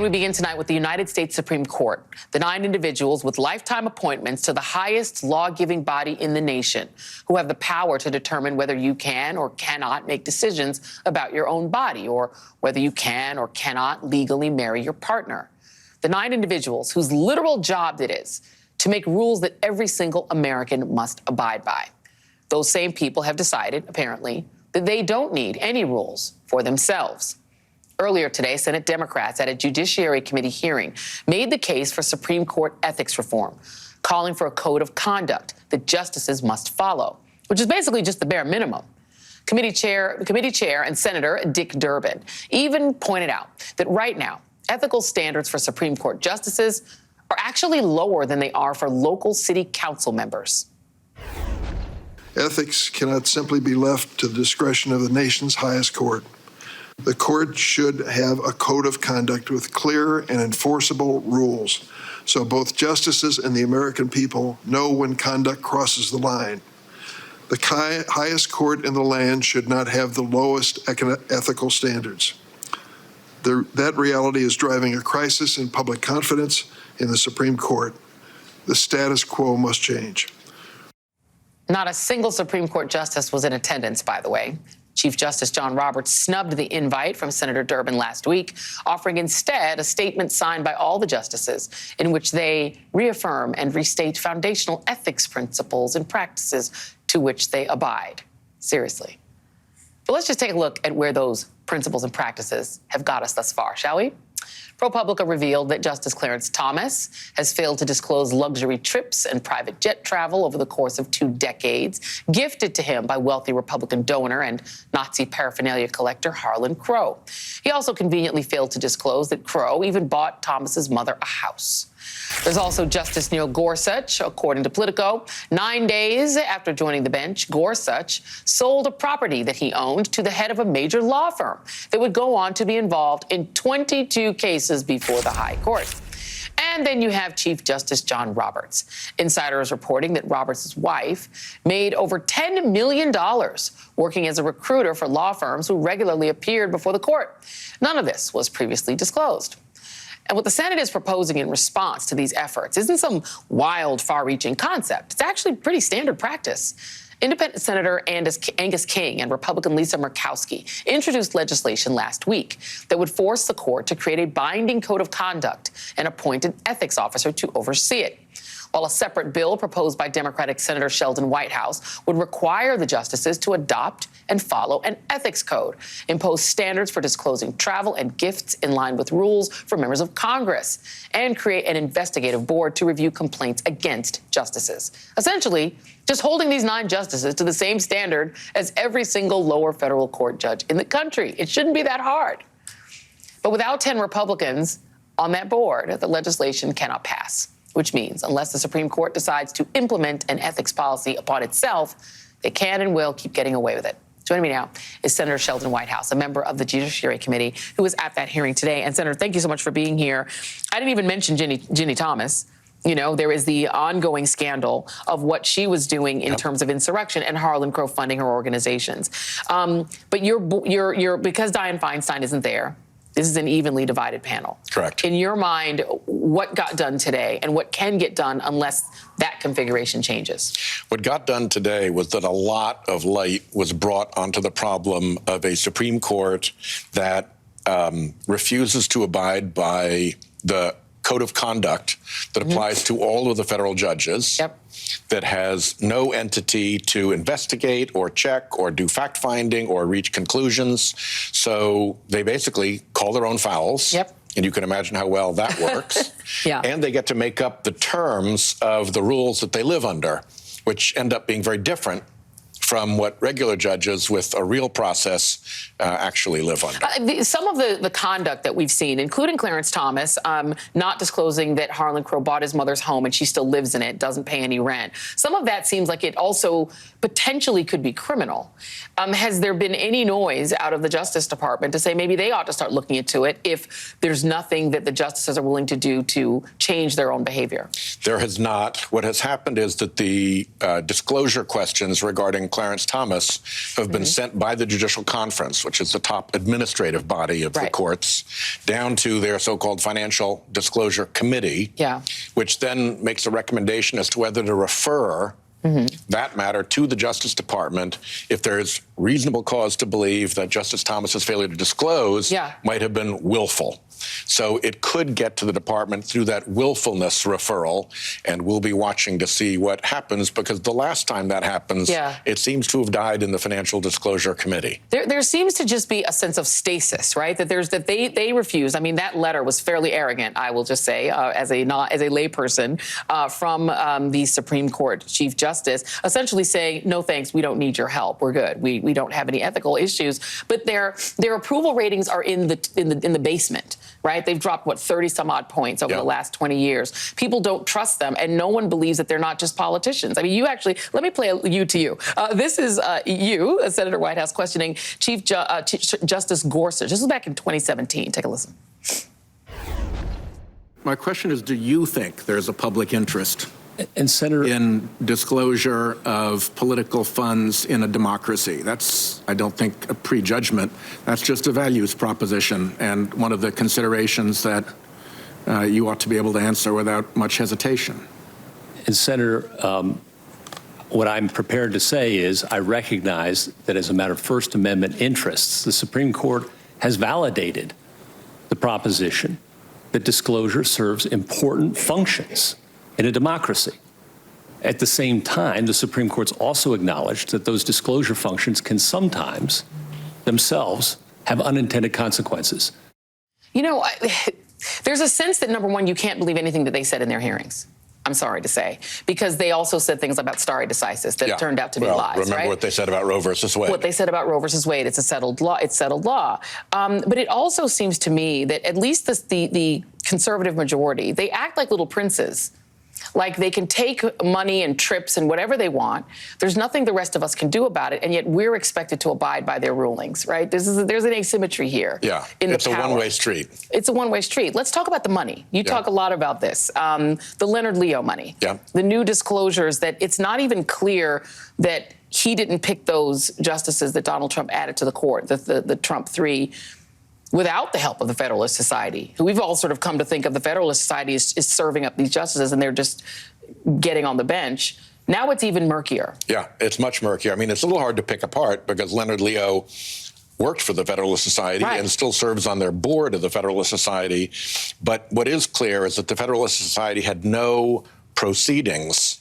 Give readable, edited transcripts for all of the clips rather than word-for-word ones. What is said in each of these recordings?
And we begin tonight with the United States Supreme Court, the 9 individuals with lifetime appointments to the highest law-giving body in the nation, who have the power to determine whether you can or cannot make decisions about your own body, or whether you can or cannot legally marry your partner. The 9 individuals whose literal job it is to make rules that every single American must abide by. Those same people have decided, apparently, that they don't need any rules for themselves. Earlier today, Senate Democrats at a Judiciary Committee hearing made the case for Supreme Court ethics reform, calling for a code of conduct that justices must follow, which is basically just the bare minimum. Committee chair and Senator Dick Durbin even pointed out that right now, ethical standards for Supreme Court justices are actually lower than they are for local city council members. Ethics cannot simply be left to the discretion of the nation's highest court. The court should have a code of conduct with clear and enforceable rules, so both justices and the American people know when conduct crosses the line. The highest court in the land should not have the lowest ethical standards. That reality is driving a crisis in public confidence in the Supreme Court. The status quo must change. Not a single Supreme Court justice was in attendance, by the way. Chief Justice John Roberts snubbed the invite from Senator Durbin last week, offering instead a statement signed by all the justices in which they reaffirm and restate foundational ethics principles and practices to which they abide. Seriously. But let's just take a look at where those principles and practices have got us thus far, shall we? ProPublica revealed that Justice Clarence Thomas has failed to disclose luxury trips and private jet travel over the course of 2 decades, gifted to him by wealthy Republican donor and Nazi paraphernalia collector Harlan Crow. He also conveniently failed to disclose that Crow even bought Thomas's mother a house. There's also Justice Neil Gorsuch. According to Politico, 9 days after joining the bench, Gorsuch sold a property that he owned to the head of a major law firm that would go on to be involved in 22 cases before the High Court. And then you have Chief Justice John Roberts. Insiders reporting that Roberts' wife made over $10 million working as a recruiter for law firms who regularly appeared before the court. None of this was previously disclosed. And what the Senate is proposing in response to these efforts isn't some wild, far-reaching concept. It's actually pretty standard practice. Independent Senator Angus King and Republican Lisa Murkowski introduced legislation last week that would force the court to create a binding code of conduct and appoint an ethics officer to oversee it. While a separate bill proposed by Democratic Senator Sheldon Whitehouse would require the justices to adopt and follow an ethics code, impose standards for disclosing travel and gifts in line with rules for members of Congress, and create an investigative board to review complaints against justices. Essentially, just holding these 9 justices to the same standard as every single lower federal court judge in the country. It shouldn't be that hard. But without 10 Republicans on that board, the legislation cannot pass. Which means unless the Supreme Court decides to implement an ethics policy upon itself, they can and will keep getting away with it. Joining me now is Senator Sheldon Whitehouse, a member of the Judiciary Committee, who was at that hearing today. And Senator, thank you so much for being here. I didn't even mention Ginny Thomas. You know, there is the ongoing scandal of what she was doing in terms of insurrection and Harlan Crow funding her organizations. But you're because Dianne Feinstein isn't there, this is an evenly divided panel. Correct. In your mind, what got done today and what can get done unless that configuration changes? What got done today was that a lot of light was brought onto the problem of a Supreme Court that refuses to abide by the code of conduct that applies to all of the federal judges, that has no entity to investigate or check or do fact-finding or reach conclusions. So they basically call their own fouls. And you can imagine how well that works. And they get to make up the terms of the rules that they live under, which end up being very different from what regular judges with a real process actually live under. Some of the conduct that we've seen, including Clarence Thomas, not disclosing that Harlan Crow bought his mother's home and she still lives in it, doesn't pay any rent. Some of that seems like it also potentially could be criminal. Has there been any noise out of the Justice Department to say maybe they ought to start looking into it if there's nothing that the justices are willing to do to change their own behavior? There has not. What has happened is that the disclosure questions regarding Clarence Thomas have been sent by the Judicial Conference, which is the top administrative body of the courts, down to their so-called Financial Disclosure Committee, which then makes a recommendation as to whether to refer that matter to the Justice Department if there's reasonable cause to believe that Justice Thomas's failure to disclose might have been willful. So it could get to the department through that willfulness referral, and we'll be watching to see what happens, because the last time that happens, it seems to have died in the Financial Disclosure Committee. There seems to just be a sense of stasis, right? That they refuse. I mean, that letter was fairly arrogant, I will just say, as a layperson, from the Supreme Court Chief Justice, essentially saying, no thanks, we don't need your help, we're good, we don't have any ethical issues. But their approval ratings are in the basement. Right? They've dropped, 30 some odd points over the last 20 years. People don't trust them, and no one believes that they're not just politicians. I mean, you actually, let me play a you to you. This is you, Senator Whitehouse, questioning Chief Justice Gorsuch. This was back in 2017. Take a listen. My question is, do you think there's a public interest Senator, in disclosure of political funds in a democracy? That's, I don't think, a prejudgment. That's just a values proposition, and one of the considerations that you ought to be able to answer without much hesitation. And Senator, what I'm prepared to say is I recognize that as a matter of First Amendment interests, the Supreme Court has validated the proposition that disclosure serves important functions in a democracy. At the same time, the Supreme Court's also acknowledged that those disclosure functions can sometimes themselves have unintended consequences. You know, there's a sense that, number one, you can't believe anything that they said in their hearings. I'm sorry to say, because they also said things about stare decisis that turned out to be lies. Remember what they said about Roe versus Wade. What they said about Roe versus Wade. It's a settled law. It's settled law. But it also seems to me that at least the conservative majority, they act like little princes. Like they can take money and trips and whatever they want. There's nothing the rest of us can do about it, and yet we're expected to abide by their rulings, right? There's an asymmetry here. Yeah, it's a one-way street. It's a one-way street. Let's talk about the money. You talk a lot about this. The Leonard Leo money. Yeah. The new disclosures that it's not even clear that he didn't pick those justices that Donald Trump added to the court, the Trump 3, without the help of the Federalist Society, who we've all sort of come to think of the Federalist Society is serving up these justices, and they're just getting on the bench. Now it's even murkier. Yeah, it's much murkier. I mean, it's a little hard to pick apart because Leonard Leo worked for the Federalist Society and still serves on their board of the Federalist Society. But what is clear is that the Federalist Society had no proceedings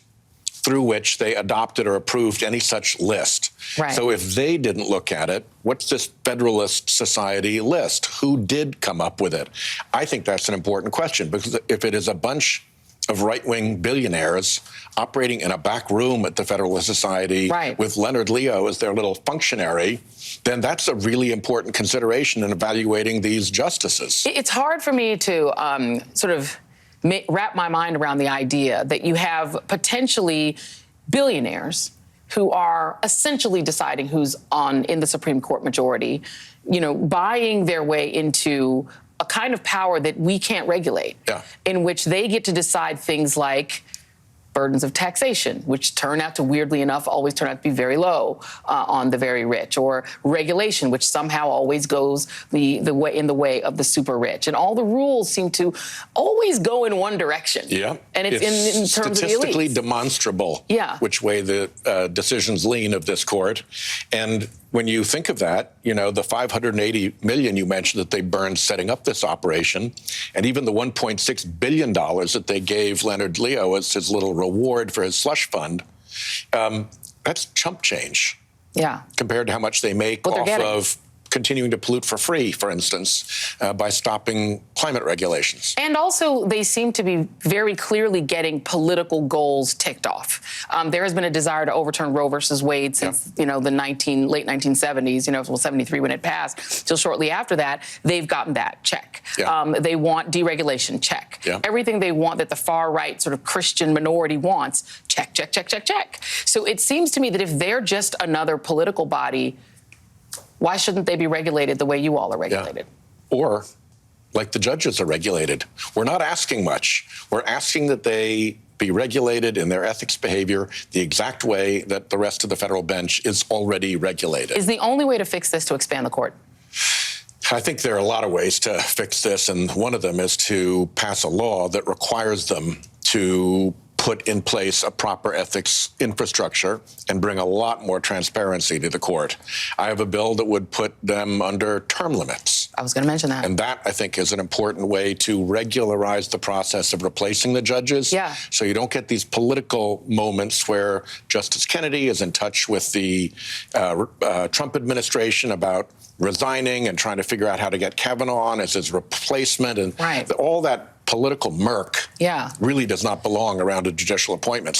through which they adopted or approved any such list. Right. So if they didn't look at it, what's this Federalist Society list? Who did come up with it? I think that's an important question, because if it is a bunch of right-wing billionaires operating in a back room at the Federalist Society with Leonard Leo as their little functionary, then that's a really important consideration in evaluating these justices. It's hard for me to sort of wrap my mind around the idea that you have potentially billionaires who are essentially deciding who's in the Supreme Court majority, you know, buying their way into a kind of power that we can't regulate, in which they get to decide things like burdens of taxation, which turn out to, weirdly enough, always turn out to be very low on the very rich, or regulation, which somehow always goes in the way of the super rich. And all the rules seem to always go in one direction. Yeah. And it's in terms of the elites. Statistically demonstrable which way the decisions lean of this court. And when you think of that, you know, the $580 million you mentioned that they burned setting up this operation, and even the $1.6 billion that they gave Leonard Leo as his little reward for his slush fund, that's chump change. Yeah. Compared to how much they make off of continuing to pollute for free, for instance, by stopping climate regulations. And also, they seem to be very clearly getting political goals ticked off. There has been a desire to overturn Roe versus Wade since, you know, the late 1970s, you know, well, 73 when it passed, till shortly after that. They've gotten that, check. They want deregulation, check. Everything they want that the far right sort of Christian minority wants, check, check, check, check, check. So it seems to me that if they're just another political body, why shouldn't they be regulated the way you all are regulated? Or like the judges are regulated. We're not asking much. We're asking that they be regulated in their ethics behavior the exact way that the rest of the federal bench is already regulated. Is the only way to fix this to expand the court? I think there are a lot of ways to fix this, and one of them is to pass a law that requires them to put in place a proper ethics infrastructure and bring a lot more transparency to the court. I have a bill that would put them under term limits. I was going to mention that. And that, I think, is an important way to regularize the process of replacing the judges. Yeah. So you don't get these political moments where Justice Kennedy is in touch with the Trump administration about resigning and trying to figure out how to get Kavanaugh on as his replacement. And right. all that political murk really does not belong around a judicial appointment.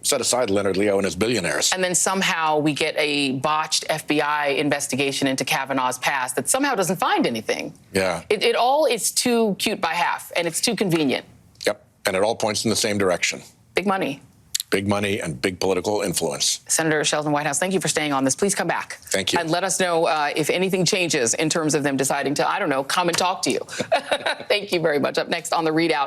Set aside Leonard Leo and his billionaires. And then somehow we get a botched FBI investigation into Kavanaugh's past that somehow doesn't find anything. Yeah. It all is too cute by half, and it's too convenient. Yep. And it all points in the same direction. Big money. Big money and big political influence. Senator Sheldon Whitehouse, thank you for staying on this. Please come back. Thank you. And let us know if anything changes in terms of them deciding to, I don't know, come and talk to you. Thank you very much. Up next on the ReidOut.